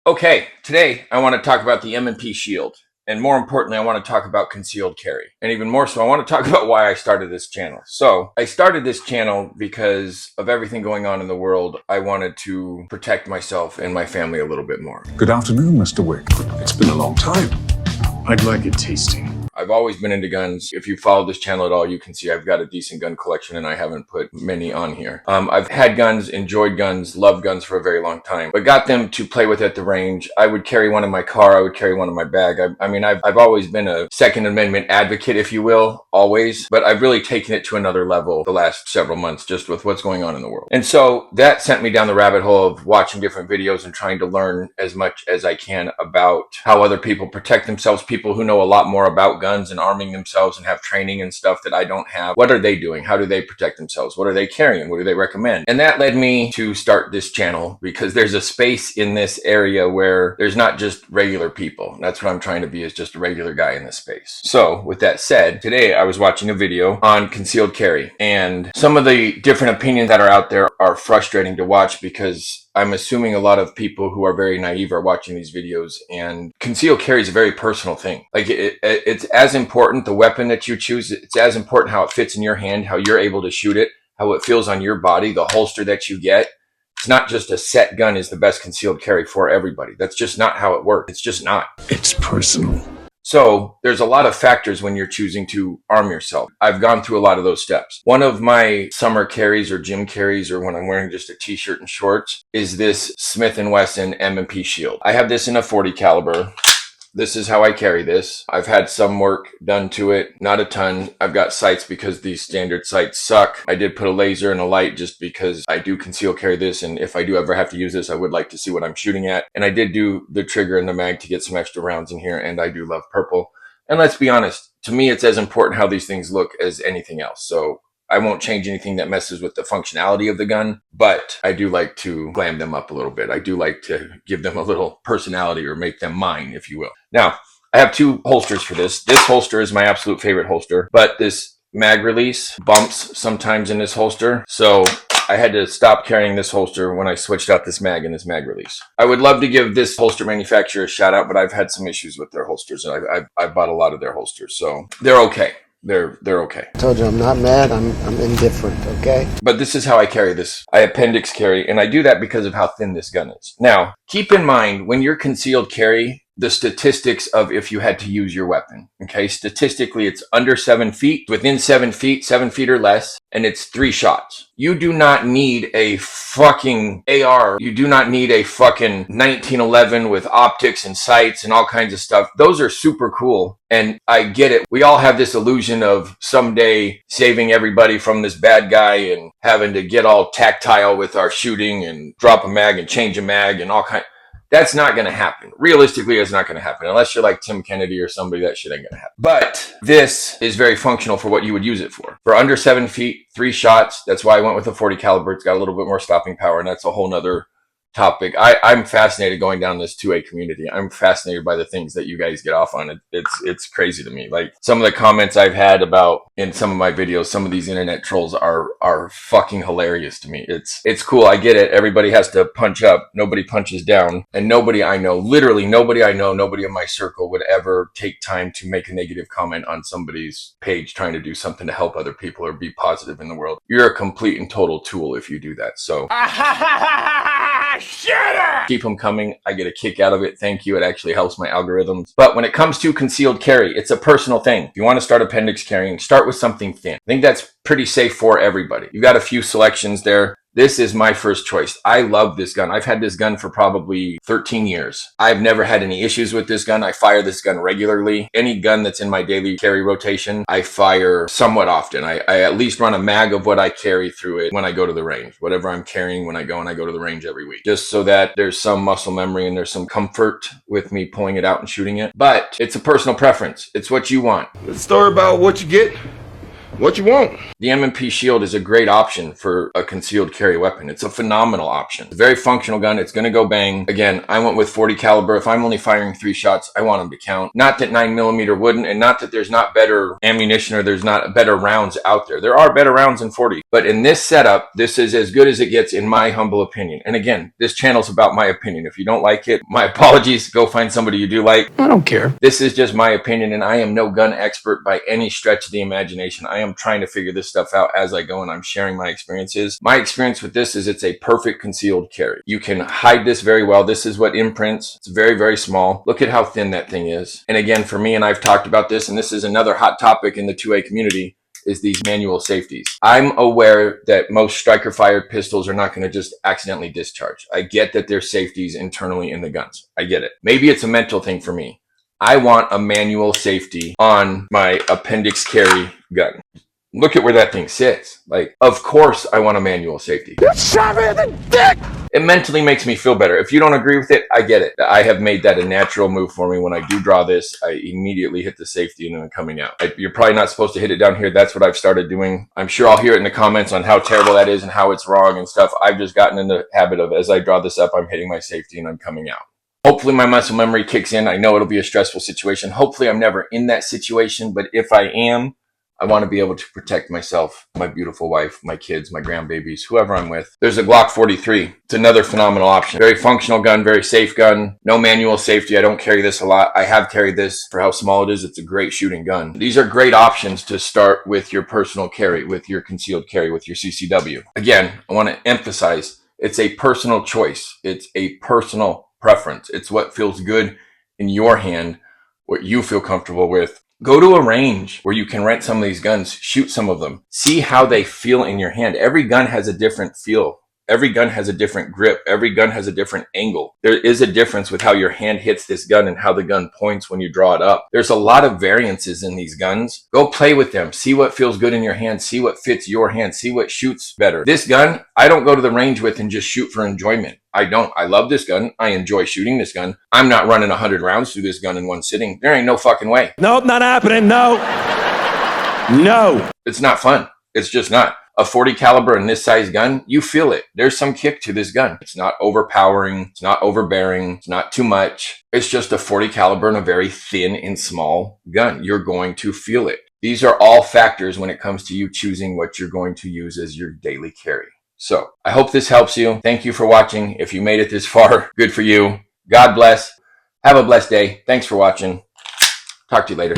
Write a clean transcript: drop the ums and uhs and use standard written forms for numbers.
Okay, today I want to talk about the M&P Shield. And more importantly, I want to talk about concealed carry. And even more so, I want to talk about why I started this channel. So I started this channel because of everything going on in the world. I wanted to protect myself and my family a little bit more. Good afternoon, Mr. Wick. It's been a long time. I'd like it tasting. I've always been into guns. If you follow this channel at all, you can see I've got a decent gun collection and I haven't put many on here. I've had guns, enjoyed guns, loved guns for a very long time, but got them to play with at the range. I would carry one in my car. I would carry one in my bag. I've always been a Second Amendment advocate, if you will, always, but I've really taken it to another level the last several months just with what's going on in the world. And so that sent me down the rabbit hole of watching different videos and trying to learn as much as I can about how other people protect themselves, people who know a lot more about guns and arming themselves and have training and stuff that I don't have. What are they doing? How do they protect themselves? What are they carrying? What do they recommend? And that led me to start this channel because there's a space in this area where there's not just regular people. That's what I'm trying to be, is just a regular guy in this space. So with that said, today I was watching a video on concealed carry, and some of the different opinions that are out there are frustrating to watch because I'm assuming a lot of people who are very naive are watching these videos, and concealed carry is a very personal thing. Like it's as important, the weapon that you choose, it's as important how it fits in your hand, how you're able to shoot it, how it feels on your body, the holster that you get. It's not just a set gun is the best concealed carry for everybody. That's just not how it works. It's just not. It's personal. So there's a lot of factors when you're choosing to arm yourself. I've gone through a lot of those steps. One of my summer carries or gym carries, or when I'm wearing just a t-shirt and shorts, is this Smith & Wesson M&P Shield. I have this in a 40 caliber. This is how I carry this. I've had some work done to it, not a ton. I've got sights because these standard sights suck. I did put a laser and a light just because I do conceal carry this, and if I do ever have to use this, I would like to see what I'm shooting at. And I did do the trigger and the mag to get some extra rounds in here, and I do love purple. And let's be honest, to me it's as important how these things look as anything else. So I won't change anything that messes with the functionality of the gun, but I do like to glam them up a little bit. I do like to give them a little personality or make them mine, if you will. Now, I have two holsters for this. This holster is my absolute favorite holster, but this mag release bumps sometimes in this holster. So I had to stop carrying this holster when I switched out this mag and this mag release. I would love to give this holster manufacturer a shout out, but I've had some issues with their holsters, and I've bought a lot of their holsters, so they're okay. They're okay. I told you I'm not mad, I'm indifferent, okay? But this is how I carry this. I appendix carry, and I do that because of how thin this gun is. Now, keep in mind, when you're concealed carry, the statistics of if you had to use your weapon, okay? Statistically, it's under 7 feet, within 7 feet, 7 feet or less, and it's 3 shots. You do not need a fucking AR. You do not need a fucking 1911 with optics and sights and all kinds of stuff. Those are super cool, and I get it. We all have this illusion of someday saving everybody from this bad guy and having to get all tactile with our shooting and drop a mag and change a mag and all kinds. That's not going to happen. Realistically, it's not going to happen. Unless you're like Tim Kennedy or somebody, that shit ain't going to happen. But this is very functional for what you would use it for. For under 7 feet, 3 shots. That's why I went with a 40 caliber. It's got a little bit more stopping power, and that's a whole nother topic. I'm fascinated going down this 2A community. I'm fascinated by the things that you guys get off on. It's crazy to me. Like some of the comments I've had about in some of my videos, some of these internet trolls are fucking hilarious to me. It's cool. I get it. Everybody has to punch up. Nobody punches down. And nobody I know, literally nobody I know, nobody in my circle would ever take time to make a negative comment on somebody's page trying to do something to help other people or be positive in the world. You're a complete and total tool if you do that. So shut up! Keep them coming. I get a kick out of it. Thank you. It actually helps my algorithms. But when it comes to concealed carry, it's a personal thing. If you want to start appendix carrying, start with something thin. I think that's pretty safe for everybody. You've got a few selections there. This is my first choice. I love this gun. I've had this gun for probably 13 years. I've never had any issues with this gun. I fire this gun regularly. Any gun that's in my daily carry rotation, I fire somewhat often. I at least run a mag of what I carry through it when I go to the range. Whatever I'm carrying when I go to the range every week. Just so that there's some muscle memory and there's some comfort with me pulling it out and shooting it. But it's a personal preference. It's what you want. The story about what you get What you want? The M&P Shield is a great option for a concealed carry weapon. It's a phenomenal option. It's a very functional gun. It's going to go bang. Again, I went with 40 caliber. If I'm only firing 3 shots, I want them to count. Not that 9mm wouldn't, and not that there's not better ammunition or there's not better rounds out there. There are better rounds than 40. But in this setup, this is as good as it gets in my humble opinion. And again, this channel's about my opinion. If you don't like it, my apologies. Go find somebody you do like. I don't care. This is just my opinion, and I am no gun expert by any stretch of the imagination. I am trying to figure this stuff out as I go, and I'm sharing my experiences. My experience with this is it's a perfect concealed carry. You can hide this very well. This is what imprints. It's very, very small. Look at how thin that thing is. And again, for me, and I've talked about this, and this is another hot topic in the 2A community, is these manual safeties. I'm aware that most striker fired pistols are not going to just accidentally discharge. I get that there's safeties internally in the guns. I get it. Maybe it's a mental thing for me. I want a manual safety on my appendix carry gun. Look at where that thing sits. Like, of course I want a manual safety. You shot me in the dick! It mentally makes me feel better. If you don't agree with it, I get it. I have made that a natural move for me. When I do draw this, I immediately hit the safety and then I'm coming out. You're probably not supposed to hit it down here. That's what I've started doing. I'm sure I'll hear it in the comments on how terrible that is and how it's wrong and stuff. I've just gotten in the habit of, as I draw this up, I'm hitting my safety and I'm coming out. Hopefully my muscle memory kicks in. I know it'll be a stressful situation. Hopefully I'm never in that situation, but if I am, I want to be able to protect myself, my beautiful wife, my kids, my grandbabies, whoever I'm with. There's a Glock 43. It's another phenomenal option. Very functional gun, very safe gun. No manual safety. I don't carry this a lot. I have carried this for how small it is. It's a great shooting gun. These are great options to start with your personal carry, with your concealed carry, with your CCW. Again, I want to emphasize, it's a personal choice. It's a personal preference. It's what feels good in your hand, what you feel comfortable with. Go to a range where you can rent some of these guns, shoot some of them, see how they feel in your hand. Every gun has a different feel. Every gun has a different grip. Every gun has a different angle. There is a difference with how your hand hits this gun and how the gun points when you draw it up. There's a lot of variances in these guns. Go play with them. See what feels good in your hand. See what fits your hand. See what shoots better. This gun, I don't go to the range with and just shoot for enjoyment. I don't. I love this gun. I enjoy shooting this gun. I'm not running 100 rounds through this gun in one sitting. There ain't no fucking way. Nope, not happening. No. No. It's not fun. It's just not. A 40 caliber in this size gun, you feel it. There's some kick to this gun. It's not overpowering. It's not overbearing. It's not too much. It's just a 40 caliber and a very thin and small gun. You're going to feel it. These are all factors when it comes to you choosing what you're going to use as your daily carry. So I hope this helps you. Thank you for watching. If you made it this far, good for you. God bless. Have a blessed day. Thanks for watching. Talk to you later.